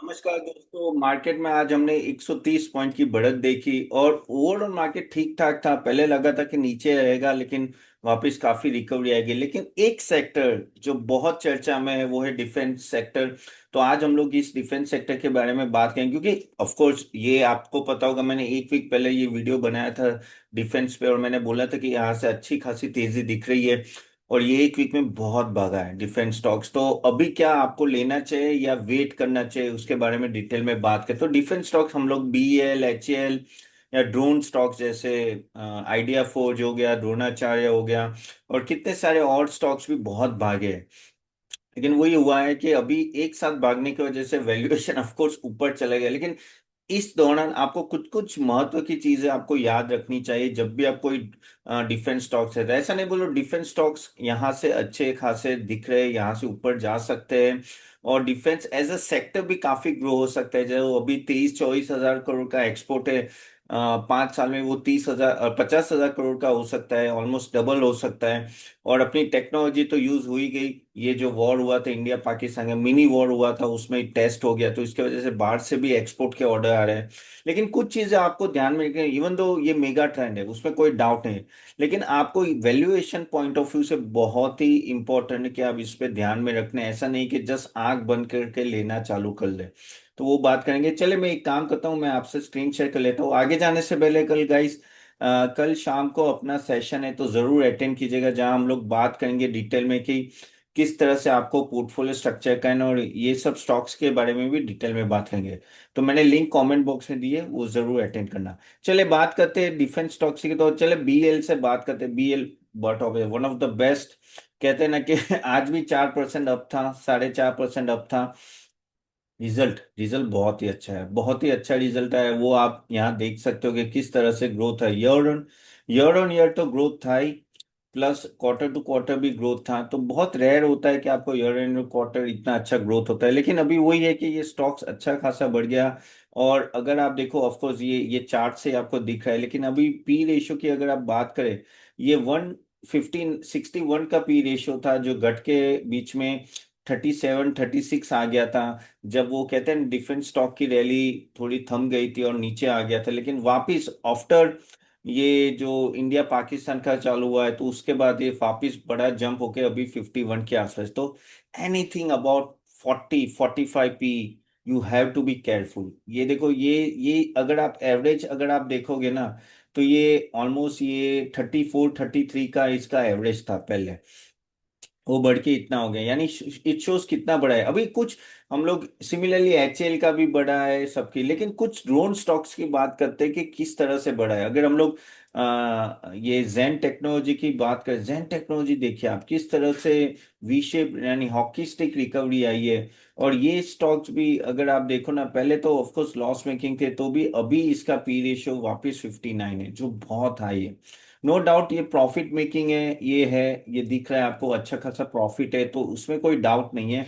नमस्कार दोस्तों। मार्केट में आज हमने 130 पॉइंट की बढ़त देखी और ओवरऑल मार्केट ठीक ठाक था। पहले लगा था कि नीचे रहेगा लेकिन वापस काफी रिकवरी आएगी। लेकिन एक सेक्टर जो बहुत चर्चा में है वो है डिफेंस सेक्टर। तो आज हम लोग इस डिफेंस सेक्टर के बारे में बात करेंगे क्योंकि ऑफ कोर्स ये आपको पता होगा, मैंने एक वीक पहले ये वीडियो बनाया था डिफेंस पे और मैंने बोला था कि यहाँ से अच्छी खासी तेजी दिख रही है। और ये एक वीक में बहुत भागा है डिफेंस स्टॉक्स। तो अभी क्या आपको लेना चाहिए या वेट करना चाहिए, उसके बारे में डिटेल में बात करें तो डिफेंस स्टॉक्स हम लोग BEL, HAL या ड्रोन स्टॉक्स जैसे आइडिया फोर्ज हो गया, द्रोणाचार्य हो गया और कितने सारे और स्टॉक्स भी बहुत भागे हैं। लेकिन वही हुआ है कि अभी एक साथ भागने की वजह से वैल्यूएशन ऑफ कोर्स ऊपर चला गया। लेकिन इस दौरान आपको कुछ कुछ महत्व की चीजें आपको याद रखनी चाहिए जब भी आप कोई डिफेंस स्टॉक्स है। तो ऐसा नहीं बोलो डिफेंस स्टॉक्स यहाँ से अच्छे खासे दिख रहे हैं, यहाँ से ऊपर जा सकते हैं और डिफेंस एज अ सेक्टर भी काफी ग्रो हो सकता है। जो अभी 23-24 हजार करोड़ का एक्सपोर्ट है, 5 साल में वो 50,000 करोड़ का हो सकता है, ऑलमोस्ट डबल हो सकता है। और अपनी टेक्नोलॉजी तो यूज हो ही गई। ये जो वॉर हुआ था इंडिया पाकिस्तान का, मिनी वॉर हुआ था, उसमें टेस्ट हो गया तो इसके वजह से बाहर से भी एक्सपोर्ट के ऑर्डर आ रहे हैं। लेकिन कुछ चीजें आपको ध्यान में रखनी, इवन दो ये मेगा ट्रेंड है उसमें कोई डाउट नहीं, लेकिन आपको वैल्यूएशन पॉइंट ऑफ व्यू से बहुत ही इंपॉर्टेंट है कि आप इस पे ध्यान में रखना है। ऐसा नहीं कि जस्ट आंख बंद करके लेना चालू कर ले। तो वो बात करेंगे। चले मैं एक काम करता हूँ, मैं आपसे स्क्रीन शेयर कर लेता हूँ। आगे जाने से पहले कल गाइस, कल शाम को अपना सेशन है तो जरूर अटेंड कीजिएगा जहां हम लोग बात करेंगे डिटेल में कि किस तरह से आपको पोर्टफोलियो स्ट्रक्चर करना है और ये सब स्टॉक्स के बारे में भी डिटेल में बात करेंगे। तो मैंने लिंक कमेंट बॉक्स में दी है, वो जरूर अटेंड करना। चले बात करते हैं डिफेंस स्टॉक्स की। तो चले BL से बात करते हैं। BL but of one of the best, कहते हैं ना कि आज भी 4% अप था, 4.5% अप था। रिजल्ट रिजल्ट बहुत ही अच्छा है, बहुत ही अच्छा रिजल्ट है। वो आप यहाँ देख सकते हो कि किस तरह से ग्रोथ है। ईयर ऑन ईयर तो ग्रोथ था ही, प्लस क्वार्टर टू क्वार्टर भी ग्रोथ था। तो बहुत रेयर होता है कि आपको ईयर एंड क्वार्टर इतना अच्छा ग्रोथ होता है। लेकिन अभी वही है कि ये स्टॉक्स अच्छा खासा बढ़ गया। और अगर आप देखो ऑफ कोर्स ये चार्ट से आपको दिख रहा है, लेकिन अभी पी रेशियो की अगर आप बात करें, ये 1:61 का पी रेशियो था जो घट के बीच में 37-36 आ गया था। जब वो कहते हैं डिफरेंट स्टॉक की रैली थोड़ी थम गई थी और नीचे आ गया था, लेकिन वापिस आफ्टर ये जो इंडिया पाकिस्तान का चालू हुआ है तो उसके बाद ये वापिस बड़ा जंप होके अभी 51 के आसपास। तो anything about 40-45 P, you have to be careful. ये देखो, ये अगर आप एवरेज अगर आप देखोगे ना, तो ये ऑलमोस्ट ये 34-33 का इसका एवरेज था पहले, वो बढ़ के इतना हो गया। यानी इट शोज कितना बड़ा है। अभी कुछ हम लोग सिमिलरली HL का भी बढ़ा है सबकी, लेकिन कुछ ड्रोन स्टॉक्स की बात करते हैं कि किस तरह से बढ़ा है। अगर हम लोग ये जेन टेक्नोलॉजी की बात करें, जेन टेक्नोलॉजी देखिए आप किस तरह से वी शेप यानी हॉकी स्टिक रिकवरी आई है। और ये स्टॉक्स भी अगर आप देखो ना, पहले तो ऑफकोर्स लॉस मेकिंग थे तो भी अभी इसका पी रेशियो वापस 59 है जो बहुत हाई है। नो डाउट ये प्रॉफिट मेकिंग है, ये है, ये दिख रहा है आपको अच्छा खासा प्रॉफिट है, तो उसमें कोई डाउट नहीं है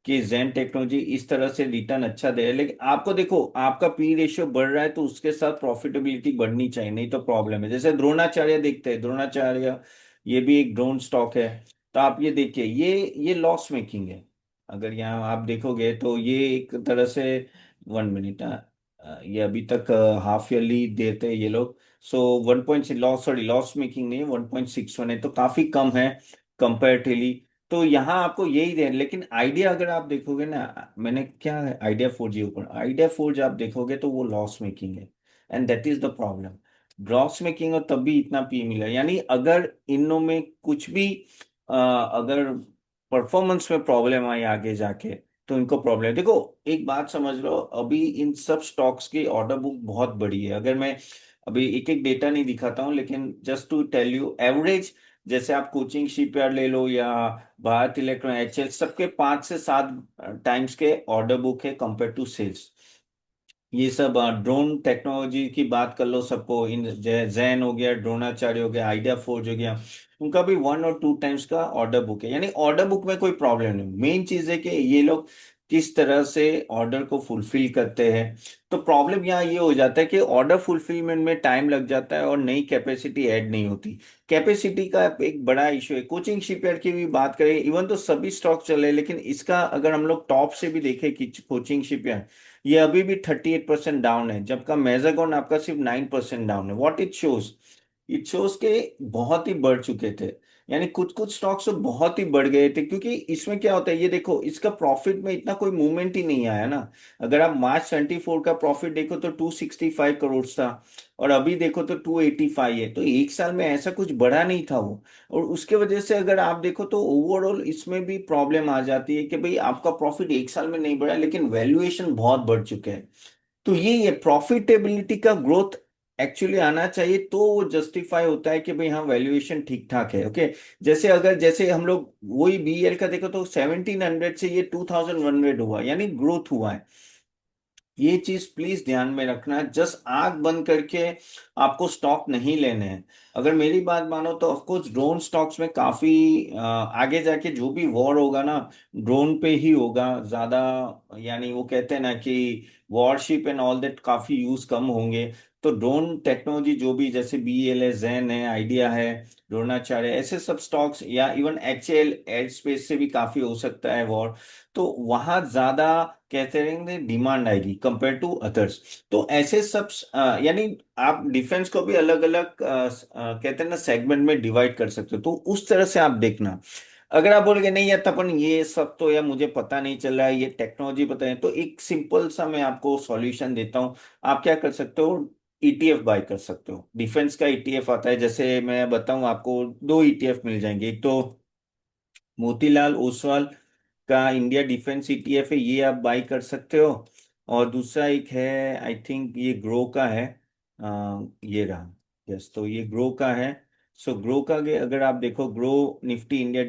कि जेन टेक्नोलॉजी इस तरह से रिटर्न अच्छा दे रहा है। लेकिन आपको देखो आपका पी रेशियो बढ़ रहा है तो उसके साथ प्रॉफिटेबिलिटी बढ़नी चाहिए, नहीं तो प्रॉब्लम है। जैसे द्रोणाचार्य देखते हैं, द्रोणाचार्य ये भी एक ड्रोन स्टॉक है। तो आप ये देखिए, ये लॉस मेकिंग है। अगर यहाँ आप देखोगे तो ये एक तरह से 1 मिनट, ये अभी तक हाफ ईयरली देते हैं ये लोग। सो 1 लॉस, सॉरी लॉस मेकिंग नहीं है, 1.61 है तो काफी कम है कंपेरेटिवली। तो यहाँ आपको यही दे, लेकिन आइडिया अगर आप देखोगे ना, मैंने क्या है आइडिया 4G ऊपर, आइडिया 4G आप देखोगे तो वो लॉस मेकिंग है। And that is the problem, loss making और तब भी इतना पी मिला। यानी अगर इनों में कुछ भी अगर परफॉर्मेंस में प्रॉब्लम आई आगे जाके तो इनको प्रॉब्लम है। देखो एक बात समझ लो, अभी इन सब स्टॉक्स की ऑर्डर बुक बहुत बड़ी है। अगर मैं अभी एक एक डेटा नहीं दिखाता हूँ, लेकिन just to tell you average, जैसे आप कोचिंग शिपयार्ड ले लो या भारत इलेक्ट्रॉन, HL, सबके 5 से 7 टाइम्स के ऑर्डर बुक है कंपेयर टू सेल्स। ये सब ड्रोन टेक्नोलॉजी की बात कर लो, सबको इन जैन हो गया, ड्रोनाचार्य हो गया, आइडिया फोर्ज हो गया, उनका भी 1 और 2 टाइम्स का ऑर्डर बुक है। यानी ऑर्डर बुक में कोई प्रॉब्लम नहीं। मेन चीज है कि ये लोग किस तरह से ऑर्डर को फुलफिल करते हैं। तो प्रॉब्लम यहाँ ये हो जाता है कि ऑर्डर फुलफिलमेंट में टाइम लग जाता है और नई कैपेसिटी ऐड नहीं होती। कैपेसिटी का एक बड़ा इशू है। कोचिंग शिपयार्ड की भी बात करें, इवन तो सभी स्टॉक चले, लेकिन इसका अगर हम लोग टॉप से भी देखें कि कोचिंग शिपयार्ड, ये अभी भी 38% डाउन है, जबकि मेजागॉन आपका सिर्फ 9% डाउन है। व्हाट इट शोज के बहुत ही बढ़ चुके थे। यानी कुछ कुछ स्टॉक्स तो बहुत ही बढ़ गए थे, क्योंकि इसमें क्या होता है, ये देखो इसका प्रॉफिट में इतना कोई मूवमेंट ही नहीं आया ना। अगर आप मार्च 24 का प्रॉफिट देखो तो 265 करोड़ था, और अभी देखो तो 285 है। तो एक साल में ऐसा कुछ बढ़ा नहीं था वो। और उसके वजह से अगर आप देखो तो ओवरऑल इसमें भी प्रॉब्लम आ जाती है कि भाई आपका प्रॉफिट एक साल में नहीं बढ़ा, लेकिन वैल्यूएशन बहुत बढ़ चुके हैं। तो ये प्रॉफिटेबिलिटी का ग्रोथ एक्चुअली आना चाहिए, तो वो जस्टिफाई होता है कि भाई हाँ वैल्यूएशन ठीक ठाक है। ओके, जैसे हम लोग वही बीएल का देखो तो 1700 से ये 2100 हुआ, यानी ग्रोथ हुआ है। ये चीज प्लीज ध्यान में रखना। जस्ट आंख बंद करके आपको स्टॉक नहीं लेने हैं। अगर मेरी बात मानो तो ऑफकोर्स ड्रोन स्टॉक्स में काफी आगे जाके जो भी वॉर होगा ना, ड्रोन पे ही होगा ज्यादा। यानी वो कहते हैं ना कि वॉरशिप एंड ऑल दैट काफी यूज कम होंगे। तो ड्रोन टेक्नोलॉजी जो भी, जैसे बीएल है, जैन है, आइडिया है, द्रोणाचार्य, ऐसे सब स्टॉक्स, या इवन एचएल एड स्पेस से भी काफी हो सकता है वॉर। तो वहां ज्यादा कहते रहेंगे डिमांड आएगी कंपेयर टू अदर्स। तो ऐसे सब यानी आप डिफेंस को भी अलग अलग कहते हैं ना सेगमेंट में डिवाइड कर सकते हो, तो उस तरह से आप देखना। अगर आप बोलोगे नहीं यार तपन ये सब तो यार मुझे पता नहीं चल रहा है, ये टेक्नोलॉजी पता नहीं, तो एक सिंपल सा मैं आपको सॉल्यूशन देता हूँ। आप क्या कर सकते हो, ईटीएफ बाय कर सकते हो। डिफेंस का ईटीएफ आता है, जैसे मैं बताऊं आपको, दो ईटीएफ मिल जाएंगे। एक तो मोतीलाल ओसवाल का इंडिया डिफेंस ईटीएफ है, ये आप बाई कर सकते हो। और दूसरा एक है, आई थिंक ये ग्रो का है, ये रहा। यस, तो ये ग्रो का है। सो ग्रो का अगर आप देखो, ग्रो निफ्टी इंडिया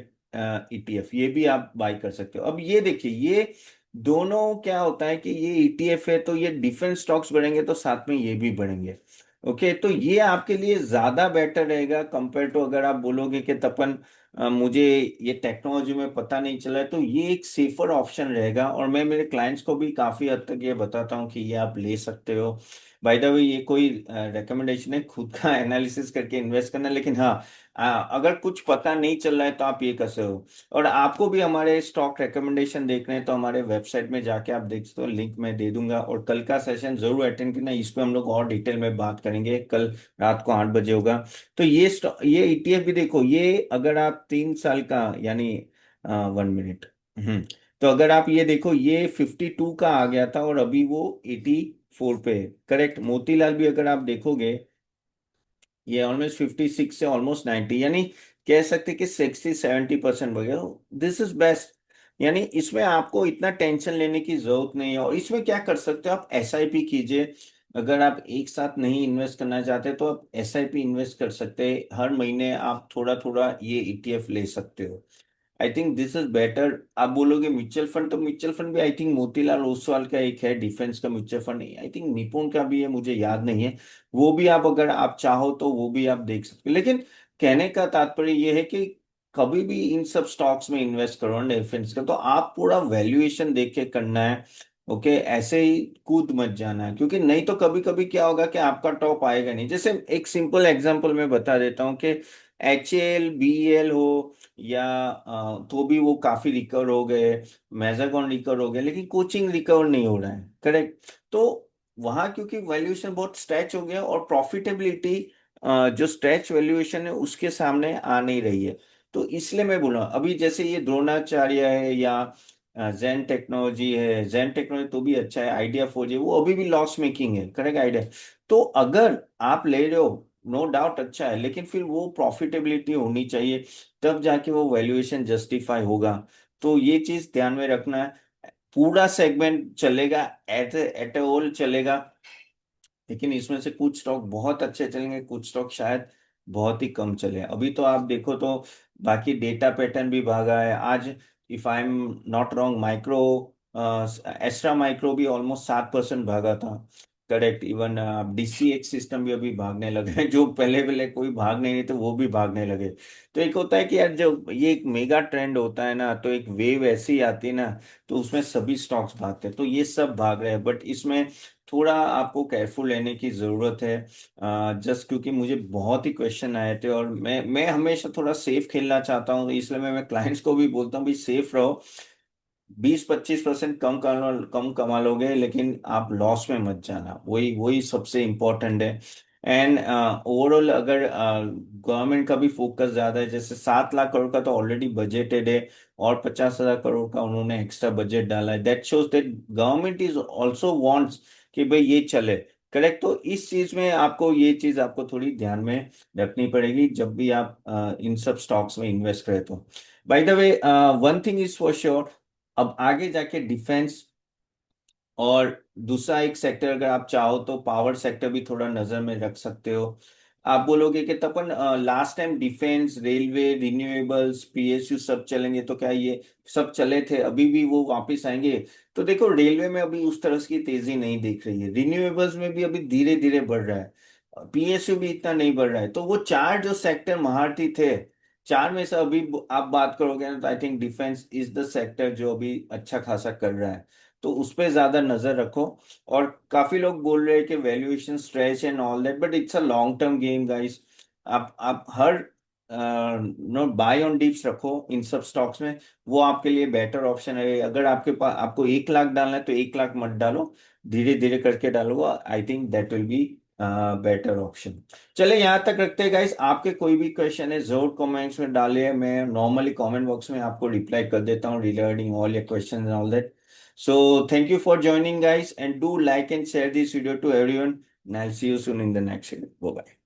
ईटीएफ, ये भी आप बाई कर सकते हो। अब ये देखिए, ये दोनों क्या होता है कि ये ईटीएफ है तो ये डिफेंस स्टॉक्स बढ़ेंगे तो साथ में ये भी बढ़ेंगे। ओके, तो ये आपके लिए ज्यादा बेटर रहेगा कंपेयर टू अगर आप बोलोगे कि तपन मुझे ये टेक्नोलॉजी में पता नहीं चला है, तो ये एक सेफर ऑप्शन रहेगा। और मैं मेरे क्लाइंट्स को भी काफी हद तक ये बताता हूँ कि ये आप ले सकते हो। बाय द वे, ये कोई रिकमेंडेशन है खुद का एनालिसिस करके इन्वेस्ट करना, लेकिन हाँ, अगर कुछ पता नहीं चल रहा है तो आप ये कर सकते हो। और आपको भी हमारे स्टॉक रिकमेंडेशन देखने हैं तो हमारे वेबसाइट में जाके आप देख सकते हो, लिंक मैं दे दूंगा। और कल का सेशन जरूर अटेंड करना, इस पे हम लोग और डिटेल में बात करेंगे। कल रात को 8 बजे होगा। तो ये ईटीएफ भी देखो, ये अगर आप 3 साल का, यानी 1 मिनट, तो अगर आप ये देखो, ये 52 का आ गया था और अभी वो 84 पे है। करेक्ट। मोतीलाल भी अगर आप देखोगे, ये ऑलमोस्ट 56 से ऑलमोस्ट 90, यानी कह सकते कि 60-70% बढ़ गया। This is best. यानी इसमें आपको इतना टेंशन लेने की जरूरत नहीं है। और इसमें क्या कर सकते हो, आप एसआईपी कीजिए। अगर आप एक साथ नहीं इन्वेस्ट करना चाहते तो आप एसआईपी इन्वेस्ट कर सकते हैं, हर महीने आप थोड़ा थोड़ा ये ईटीएफ ले सकते हो। I think this is better. आप बोलोगे म्यूचुअल फंड, तो म्यूचुअल फंड भी आई थिंक मोतीलाल ओसवाल का एक है डिफेंस का म्यूचुअल फंड, आई थिंक निपुण का भी है, मुझे याद नहीं है। वो भी आप अगर आप चाहो तो वो भी आप देख सकते हो। लेकिन कहने का तात्पर्य ये है कि कभी भी इन सब स्टॉक्स में इन्वेस्ट करो ना डिफेंस का, तो आप पूरा वैल्यूएशन देख के करना है। ओके, ऐसे ही कूद मत जाना है, क्योंकि नहीं तो कभी कभी क्या होगा कि आपका टॉप आएगा नहीं। जैसे एक सिंपल एग्जांपल मैं बता देता हूँ कि एचएल बीएल हो, या तो भी वो काफी रिकवर हो गए, मैजागॉन रिकवर हो गए, लेकिन कोचिंग रिकवर नहीं हो रहा है। करेक्ट। तो वहां क्योंकि वैल्यूएशन बहुत स्ट्रेच हो गया, और प्रॉफिटेबिलिटी जो स्ट्रेच वैल्यूएशन है उसके सामने आ नहीं रही है। तो इसलिए मैं बोल रहा हूँ, अभी जैसे ये द्रोणाचार्य है, या जैन टेक्नोलॉजी तो भी अच्छा है, आइडिया 4G वो अभी भी लॉस मेकिंग है। Correct idea. तो अगर आप ले रहे हो, नो डाउट अच्छा है, लेकिन फिर वो प्रॉफिटेबिलिटी होनी चाहिए, तब जाके वो वैल्यूएशन जस्टिफाई होगा। तो ये चीज ध्यान में रखना है। पूरा सेगमेंट चलेगा, एट ऑल चलेगा, लेकिन इसमें से कुछ स्टॉक बहुत अच्छे चलेंगे, कुछ स्टॉक शायद बहुत ही कम चले। अभी तो आप देखो तो बाकी डेटा पैटर्न भी भागा है आज। If I am not wrong, micro astra micro भी ऑलमोस्ट 7% भागा था। करेक्ट। इवन DCX सिस्टम भी अभी भागने लगे हैं, जो पहले पहले कोई भाग नहीं थे वो भी भागने लगे। तो एक होता है कि यार जब ये एक मेगा ट्रेंड होता है ना, तो एक वेव ऐसी आती है ना, तो उसमें सभी स्टॉक्स भागते हैं, तो ये सब भाग रहे हैं। बट इसमें थोड़ा आपको केयरफुल रहने की जरूरत है। जस्ट क्योंकि मुझे बहुत ही क्वेश्चन आए थे, और मैं हमेशा थोड़ा सेफ खेलना चाहता हूँ, इसलिए मैं क्लाइंट्स को भी बोलता हूँ भाई सेफ रहो। 20-25% कम कमा लोगे, लेकिन आप लॉस में मत जाना, वही वही सबसे इम्पोर्टेंट है। एंड ओवरऑल अगर गवर्नमेंट का भी फोकस ज्यादा है, जैसे 7 लाख करोड़ का तो ऑलरेडी बजटेड है, और 50,000 करोड़ का उन्होंने एक्स्ट्रा बजट डाला है, that shows that government is also wants कि भाई ये चले। करेक्ट। तो इस चीज में आपको ये चीज आपको थोड़ी ध्यान में रखनी पड़ेगी जब भी आप इन सब स्टॉक्स में इन्वेस्ट करें तो। By the way, one thing is for sure, अब आगे जाके डिफेंस और दूसरा एक सेक्टर अगर आप चाहो तो पावर सेक्टर भी थोड़ा नजर में रख सकते हो। आप बोलोगे कि Tapan last time defence, railway, renewables, PSU सब चलेंगे, तो क्या ये सब चले थे, अभी भी वो वापस आएंगे? तो देखो, रेलवे में अभी उस तरह की तेजी नहीं दिख रही है, रिन्यूएबल्स में भी अभी धीरे धीरे बढ़ रहा है, PSU भी इतना नहीं बढ़ रहा है। तो वो चार जो सेक्टर महारथी थे, चार में से अभी आप बात करोगे ना, तो I think defence is the sector जो अभी अच्छा खासा कर रहा है, तो उस पे ज्यादा नजर रखो। और काफी लोग बोल रहे हैं कि valuation stretch and all that, but it's a long term game guys. आप हर नो बाय ऑन डिप्स रखो इन सब स्टॉक्स में, वो आपके लिए बेटर ऑप्शन है। अगर आपके पास आपको 1 लाख डालना है तो 1 लाख मत डालो, धीरे धीरे करके डालो, I think that will be better option. चले यहाँ तक रखते हैं गाइस। आपके कोई भी क्वेश्चन है जरूर कमेंट्स में डालिए, मैं नॉर्मली कमेंट बॉक्स में आपको रिप्लाई कर देता हूँ regarding all your question and all that. So thank you for joining, guys, and do like and share this video to everyone. And I'll see you soon in the next video. Bye bye.